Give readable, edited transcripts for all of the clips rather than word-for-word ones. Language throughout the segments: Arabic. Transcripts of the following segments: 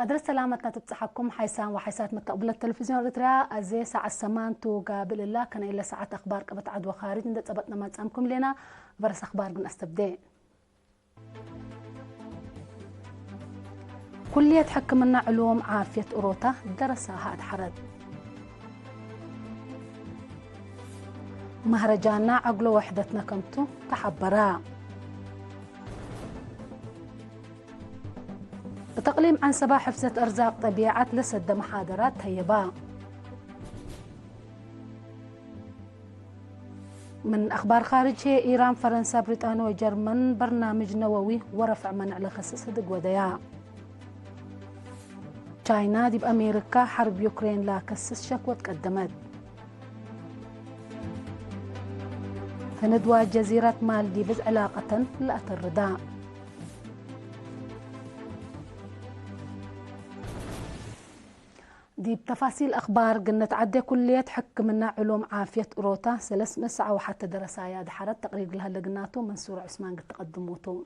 حضرة سلامتنا تتصحكم حيسان وحيسات متقبل التلفزيون الإريتريا أزي ساعة السمانتو قابل الله كان إلا ساعة أخبار قبت عدوى خارج ندت أبتنا ما تسامكم لنا برس أخبار من أستبدأ كلية حكمنا علوم عافية أوروتا درسها أدحرد مهرجاننا عقلو وحدتنا كمتو تحبرا بتقليم عن سبا حفظة أرزاق طبيعات لسد محاضرات هيبا من أخبار خارجية إيران فرنسا بريطانيا وجرمن برنامج نووي ورفع منع لخصص هدق وديا تشاينا دي بأمريكا حرب يوكرين لا كسس شكوى تقدمت هندوى جزيرة مالديفز علاقة لا ترداء دي بتفاصيل أخبار قلنا تعدي كلية حكمنا علوم عافية أوروتا سلس مسعى وحتى درسايا دحرت تقرير لها لقناتو منصور عثمان قد تقدموتو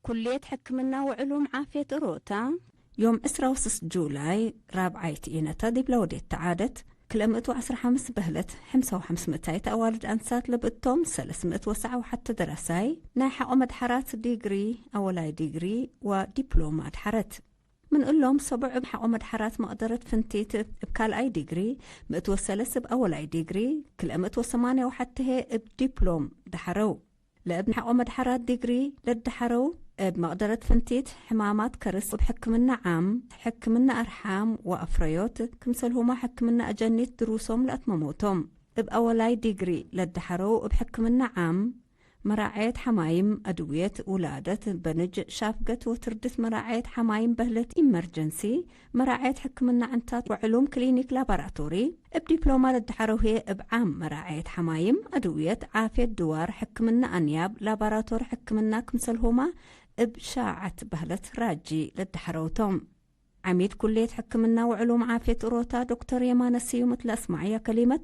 كلية حكمنا وعلوم عافية أوروتا يوم 26 جولاي رابعة إينتا دي بلودية تعادت كلمت 15 بهلت 500 أوالد أنسات لبقتهم 309 وحتى درساي ناحة أمد حرات ديجري أولاي ديجري ودبلومات حرت من لهم سبع بحق مدحرات ما قدرت فنتيت بكال اي ديجري متوسلس بأول اي ديجري كل متوسمانية وحتى هي بدبلوم دحرو لابن حق مدحرات ديجري للدحرو بما قدرت فنتيت حمامات كرس وبحكمنا عام حكمنا أرحام وأفريوت كمسلهما حكمنا أجنيت دروسهم لأتمموتهم بأول اي ديجري للدحرو وبحكمنا عام مراعية حمايم أدوية ولادة بنج شافقت وتردت مراعية حمايم بهلت إمرجنسي مراعية حكمنا عنتات وعلوم كلينيك لابراتوري بدبلومة للدحروهي بعام مراعية حمايم أدوية عافية دوار حكمنا أنياب لابراتور حكمنا كمسلهما بشاعة بهلت راجي للدحروتهم عميد كلية حكمنا وعلوم عافية أوروتا دكتور يمان السيو مثل أسمعية كلمة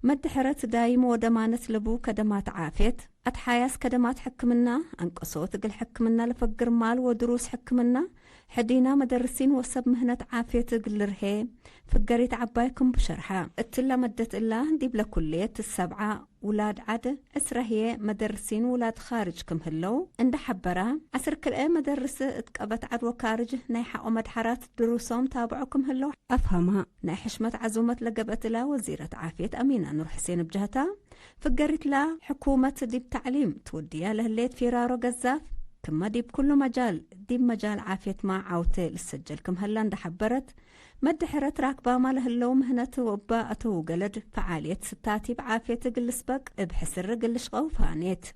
مدحرت دايم ودمانت لبو كدمات عافيت أتحاياس كدمات حكمنا أنقصوت قل حكمنا لفقر مال ودروس حكمنا حدينا مدرسين وسب مهنة عافيت قل رهي فقريت عبايكم بشرحة اتلا مدت الله ديب لكلية السبعة ولاد عد أسره هي مدرسين ولاد خارجكم هلو عند حبرا عسر كل ايه مدرس اتقبت عد وكارج نايحة ومدحرات دروسهم تابعكم هلو أفهمها نايحشمت عزومة لقبت لا وزيرة عافية أمينة نور حسين بجهتها فقريت لا حكومة ديب تعليم توديها لهليت في رارو قزاف كما ديب كل مجال ديب مجال عافية مع عوتي للسجلكم هلا عند حبرت مدحرت راكبة ماله اللو مهنة وباءة وقلد فعالية ستاتي بعافية قل سبق بحسر قل شغو فانيت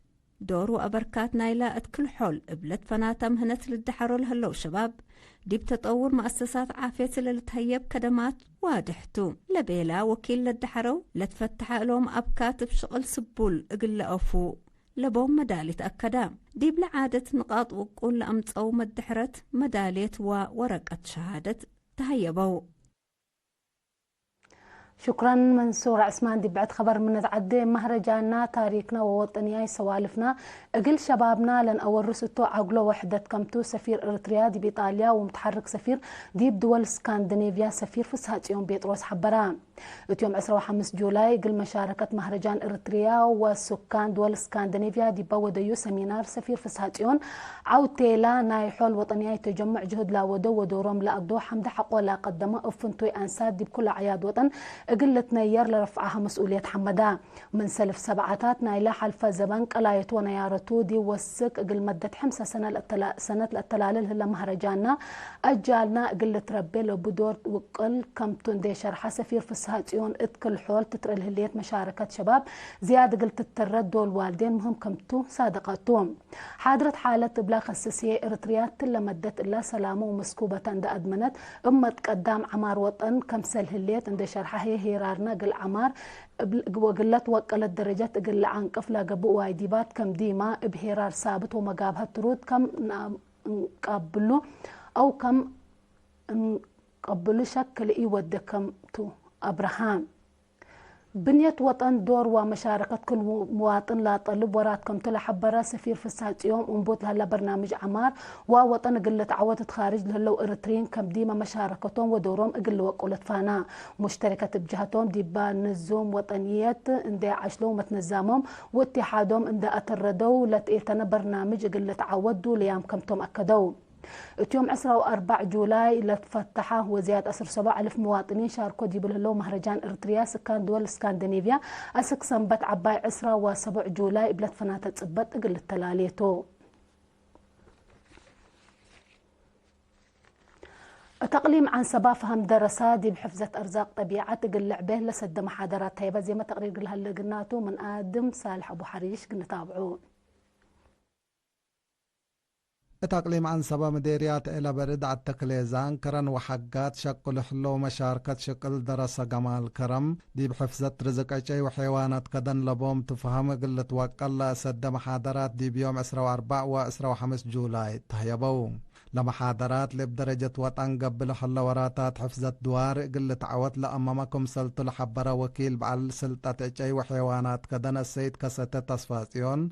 دور وأبركات نايلة كل حول بلد فناتا مهنة للدحرو لهلو شباب دي بتطور مؤسسات عافية للتهيب كدمات وادحتو لبيلا وكيل للدحرو لتفتح لهم أبكات بشغل سبول قل أفو لبوم مدالي تأكدا دي بالعادة نقاط وقول لأمت أو مدحرت مدالية وورقة شهادة تهيبوا شكرا منصور عثمان دي بعد خبر من تعدي مهرجاننا تاريخنا ووطنياي سوالفنا اقل شبابنا لن اورستو عقلو وحدة كمتو سفير اريتريا دي بايطاليا ومتحرك سفير دي بدول سكاندنافيا سفير فسهاتيون بيطروس حبران يوم 15 جولاي قل مشاركة مهرجان اريتريا وسكان دول سكاندنافيا دي بوديو سمينار سفير فسهاتيون عوتيلا نايحول وطنياي تجمع جهد لا ودو ودورهم لا أبدو حمد حقو لا قدمه افنتوي انساد دي بكل عياد وطن قلت نير لرفعها مسؤولية حمدا من سلف سبعتات نايلا حلفة زبان قلايت ونيارتو دي وسك قل مدة 5 سنة التلالل هلا مهرجاننا أجالنا قلت ربي لبدور وقل كمتون دي شرحة سفير فسهاتيون اتكل حول تترل هليت مشاركة شباب زيادة قلت الترد دول والدين مهم كمتو صادقاتهم حاضرت حالة بلا خصوصية اريتريات تلا مدت إلا سلامة ومسكوبة دا أدمنت أمت قدام عمار وطن كمسل هليت عند شرحة هيرارنا قل عمار وقلت وقلت درجات قل عنقف لا قبو وايديبات كم ديما بهيرار ثابت ومقابها ترود كم قبلو أو كم قبلو شكل إيود كم تو أبراهام بنية وطن دور ومشاركة كل مواطن لا طلب ورات كم تلا حبرة سفير فساد يوم انبوت هلا برنامج عمار ووطن قلة عودت خارج لهلو ارترين كم ديما مشاركتهم ودورهم اقل وقولت فانا مشتركة بجهتهم ديبا نزوم وطنيات اندي عشلو متنزامهم واتحادهم اندي اتردو لتقيتنا برنامج قلة عودو ليام كمتهم اكدو يوم 4 جولاي لتفتحه وزيادة 17,000 مواطنين شاركوا جيبوا له مهرجان ارتريا سكان دول اسكندنافيا اسك سنبت عباي 7 جولاي بلت فناتة تصبت اقل التلاليتو تقليم عن سبا فهم دراسات دي بحفظة أرزاق طبيعة تقل لعبه لسد محاضرات هيبة زي ما تقرير قلها اللي قلناتو من آدم صالح أبو حريش قلنا تابعوه تقليم عن سبا مديريات إلى برد على التقليزان كرن وحقات شقل حلو مشاركة شقل دراسة جمال كرم دي بحفظة رزق أشي وحيوانات كدن لبوم تفهم قلة وقل سد محاضرات دي بيوم 4 و 5 جولاي تهيبو لمحاضرات لبدرجة وطن قبل حل وراتات حفظة دوار قلة عوت لأمامكم سلط الحبرة وكيل بعل سلطة أشي وحيوانات كدن السيد كستة تصفاسيون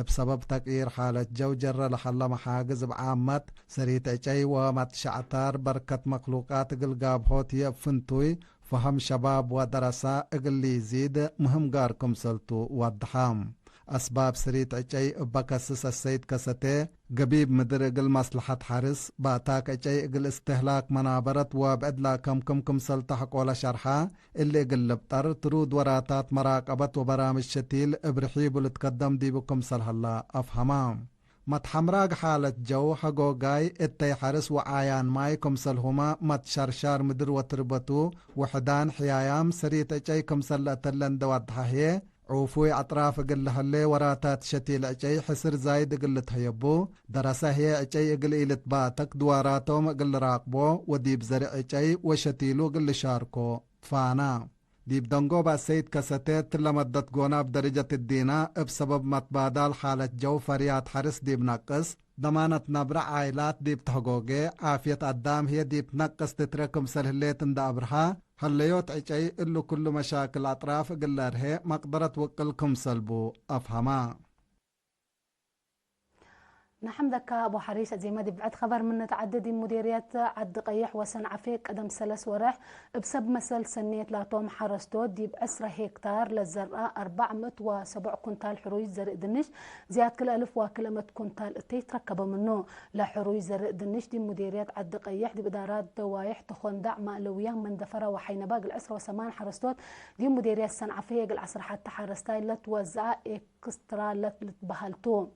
بسبب تغيير حالة جو جرى لحل محاجز بعامة سريت أشي ومت شعتار بركة مخلوقات قلقاب هوتي فنتوي فهم شباب ودراسة اقل يزيد مهم قاركم سلطو والدحام أسباب سريت أشي بكسس السيد كستة قبيب مدرق المصلحة حارس باتاك أشي اقل استهلاك منابرت وبعدلا كم سلطحق ولا شرحة اللي قلب طر ترود وراتات مراقبة وبرامج شتيل ابرحيب لتقدم دي بكم سلهلا أفهمام متحمراق حالة جو حقوقاي اتي حارس وعايان ماي كمسل هما متشرشار مدر وتربطو وحدان حيايام سريت أشي كمسل أتلن دواد هي عوفوي أطراف قل هاللي وراتات شتيل أجي حسر زايد قل تهيبو دراسة هي أجي قل إلت باتك دواراتهم قل راقبو وديب زرع أجي وشتيلو قل شاركو فانا ديب دنقو باسيد كستات لمدت قونا بدرجة الدينا بسبب متبادل حالة جو فريات حرس ديب نقص ضمانة نبرع عائلات ديب تحقوقي عافية قدام هي ديب نقص تتركم سلهليت اندا أبرها هليوت عجي إلو كل مشاكل أطراف قلاره مقدرة وقلكم سلبو أفهما نحمدك أبو حريش زي ما دي بعد خبر من تعدد مديريات عد قيح وسنعفيك قدم سلس ورح بسب مسل سنية لاتوم حرستو دي ب10 هكتار للزرقاء 407 كنتال حروي زرق دنش زياد كل 1000 وكلمة كنتال اتي تركبوا منه لحروي زرق دنش دي مديريات عد قيح دي بدارات دوايح تخندع مألوية من دفرة وحين باقي 10 وثمان حرستوت دي مديريات سنعفيك العصر حتى حرستاي لتوزع اكسترا لتبهلتو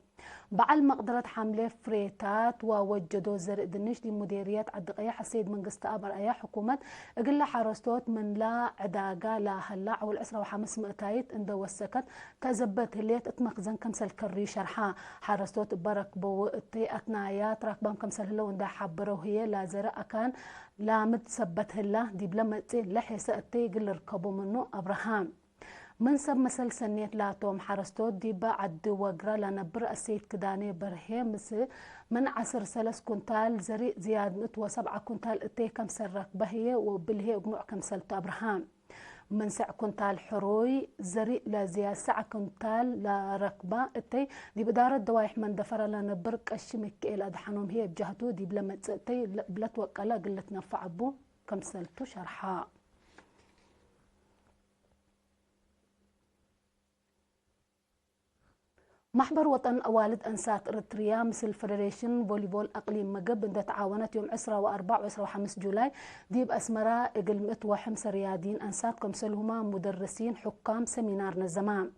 بعل مقدرة حملة فريتات ووجدوا زرق دنش دي مديريات عدقية حسيد من قسط أبر أي حكومة قل حرستوت من لا عداقة لا هلا والعسرة وحمس مقتايت اند وسكت تزبت هليت اتمخزن كمسل كري شرحا حرستوت برك بوقتي أثنايات راكبان كمسل هلا وندا حبرو هي لا زرق كان لا متثبت هلا دي بلما تي لحيسة اتي قل ركبوا منه أبراهام من سب مسل سنيت لاتوم حرستوت دي بعد وقرا لنبر السيد كداني برهي مثل من 10 3 كنتال زري زياد و7 كنتال اتي كم سرك بهي وبالهي وقنوع كم سلت ابراهام من 7 كنتال حروي زري لزياد 7 كنتال لركبة اتي دي بدارة دوايح من دفر لنبر قشمك الى ادحنهم هي بجهتو دي بلما تسأتي بلت وقلا قلت نفع ابو كم سلتو شرحا محبر وطن أوالد أنسات إريتريا مثل فيدريشن فوليبول أقليم مقب عند تعاونت يوم 4 و 5 جولاي ديب أسمرا إقلمت وحمس ريادين أنسات كمسلهما مدرسين حكام سمينار نزمان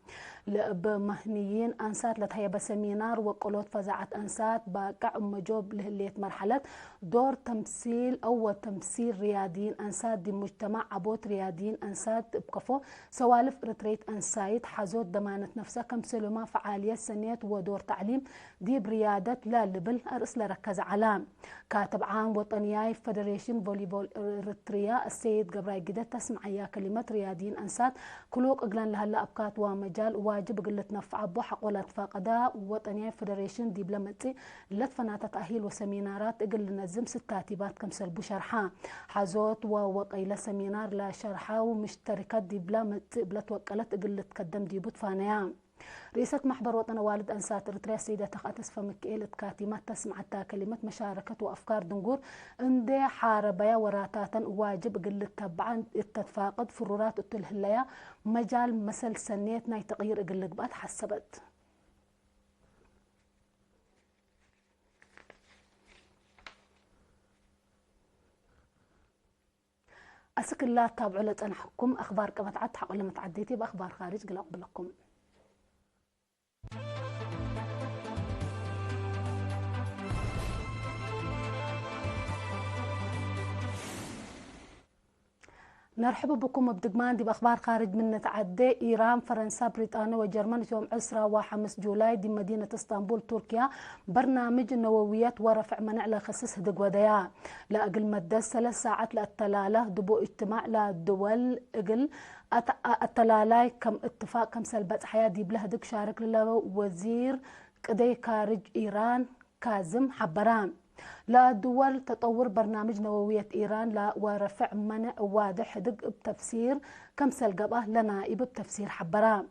بمهنيين أنسات لتهيا بسمينار وقلوت فزعت أنسات باقع مجوب لهليت مرحلة دور تمثيل أو تمثيل ريادين أنسات دي مجتمع عبوت ريادين أنسات بقفو سوالف إريتريت أنسايت حزوت ضمانة نفسها كمسلهما فعالية سنيت ودور تعليم دي بريادة لا لبل أرس لركز علام كاتب عام وطنياي فيدريشن فوليبول إريتريا السيد قبراي قدت تسمع يا كلمة ريادين أنسات كلوك أقلان لهلا أبكات ومجال واجب قلت نفع أبو حق ولا تفاقدا وطنية فدريشن دبلوماسي لتفنات تأهيل وسمينارات اقل نزم ستاتيبات كمسل بشرحة حازوت وقيلة سمينار لا شرحة ومشتركات دبلوماسي بلتوكلت اقل تقدم ديبوت فانيا رئيسة محبر وطن والد أنسات إريتريا السيدة تخاتس فمكيلة كاتمات تسمعتا كلمة مشاركة وأفكار دنقور اندي حاربيا وراتاتا واجب قل تبعا التفاقد فرورات التلهليا مجال مسل سنيت ناي تغيير قل قبات حسبت أسك الله تابعوا لتنحكم أخبار كما تعد حق لما تعديتي بأخبار خارج قل أقبلكم نرحب بكم بدقمان دي بأخبار خارج من نتعدي إيران فرنسا بريطانيا وجرمانيا يوم 10 و5 دي مدينة اسطنبول تركيا برنامج نوويات ورفع منع لخصص هدق وديا لأقل مدة 3 ساعات للتلالة دبو اجتماع للدول أقل التلالاي كم اتفاق كم سلبت حياة دي بلهدك شارك وزير قدي خارج إيران كاظم حبران لا دول تطور برنامج نووية إيران لا ورفع منع واضح دق بتفسير كم سلقبه لنائب بتفسير حبران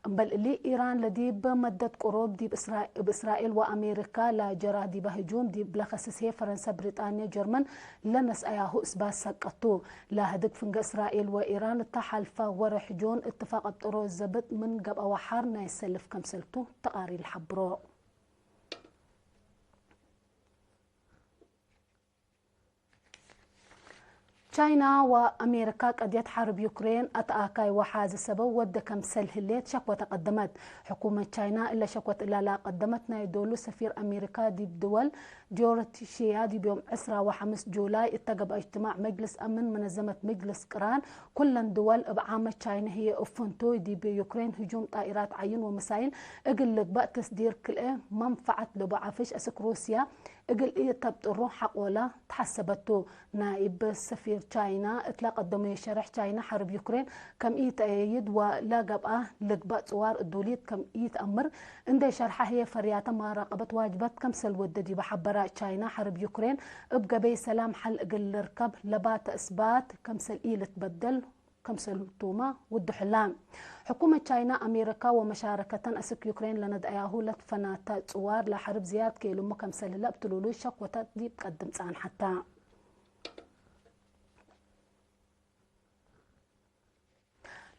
بل اللي إيران لدي بمدة قروب دي بإسرائيل وأمريكا لا جرى دي بهجوم دي بلخصص هي فرنسا بريطانيا جرمن لنس أياهو إسباس سقطو لا هدق فنق إسرائيل وإيران التحالفة ورحجون اتفاق الطرو الزبط من قبل وحارنا يسلف كم سلتو تقاري الحبرو تشاينا وأمريكا قد يتحارب يوكرين أتآكاي وحاز سبب ود كم سلهليت شكوى تقدمت حكومة تشاينا إلا شكوى إلا لا قدمت نايدولو سفير أمريكا دي بدول جورتشيا دي بيوم 10 جولاي اتقب اجتماع مجلس أمن منظمة مجلس قران كل دول بعامة تشاينا هي أفنتو دي بيوكرين هجوم طائرات عين ومساين اقل لك بقى تسدير كل منفعة لبعافش أسك روسيا اقل إيه تبطرو حق ولا تحسبتو نائب السفير تشاينا اطلاق قدموا شرح تشاينا حرب يوكرين كم إيه تأيد ولا قبقى لقبقى صوار الدوليت كم إيه تأمر اندي شرحة هي فرياتة ما راقبت واجبات كم سلود دي بحبراء تشاينا حرب يوكرين ابقى بي سلام حل اقل ركب لبات اثبات كم سل إيه تبدل كم سلطوما والدحلام حكومة تشاينا أمريكا ومشاركة أسك يوكرين لند أياهو لتفناتا صوار لحرب زياد كيلو مكم سللا بتلولو شك وتدي بقدم سان حتى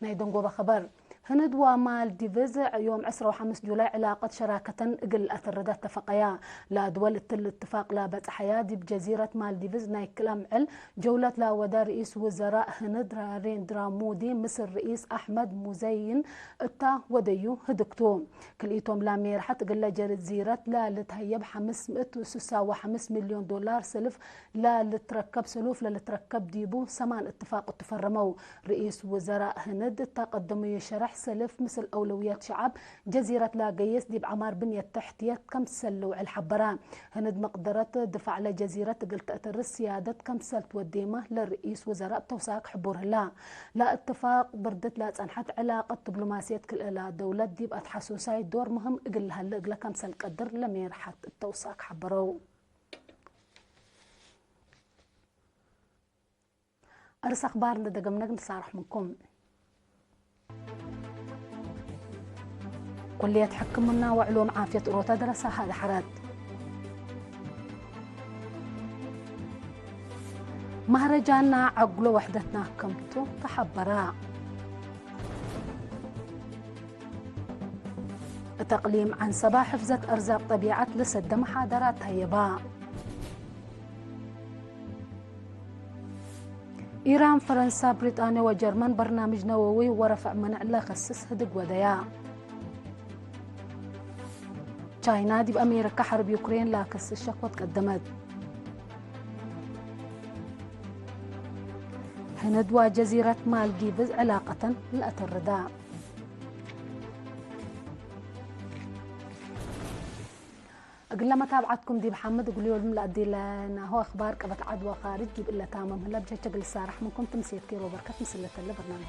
نايدون قوبا خبر هند ومالديفز يوم 10 جولاي علاقة شراكة قل أثردات اتفاقيا لا دول الاتفاق لا بتحيا دي بجزيرة مالديفز ناي كلام عل جولة لا ودا رئيس وزراء هند راريندرا مودي مصر رئيس أحمد مزين اتا وديو هدكتو كليتهم لا ميرحت قل جزيرة لا لتهيب 5 مليون دولار سلف لا لتركب سلوف لا لتركب ديبو سمان اتفاق تفرمو رئيس وزراء هند تقدموا يشرح سلف مثل أولويات شعب جزيرة لاقيس دي بعمار بنية تحتية كم سلو الحبران هند مقدرة دفع على جزيرة قلت أترس سيادة كم سل توديمة للرئيس وزراء توساق حبور لا اتفاق بردت لا تنحت علاقة دبلوماسية كل دولة دي بقت حسوساي دور مهم اقلها اللي كم سل قدر لم يرحت التوساق حبرو أرس أخبار ندقم نقم صارح منكم كلية حكمنا وعلوم عافية روتا درسة هذا حراد مهرجاننا عقلو وحدتنا كمتو تحبرا تقليم عن سبا حفظة أرزاق طبيعة لسد محاضرات هيبا إيران فرنسا بريطانيا وجرمن برنامج نووي ورفع منع لا خصص هدق وديا تشاينا دي بأمريكا حرب يوكرين لا كس الشكوى تقدمت هند وجزيرة مالديفز علاقة للأترداء أقول لما تابعتكم دي محمد أقول يوم لا أدي لنا هو أخبار كبت عدوى خارج جيب إلا تامم هلا بجهة قل السارح منكم تمسير كيرو بركة مسلة اللي برنامج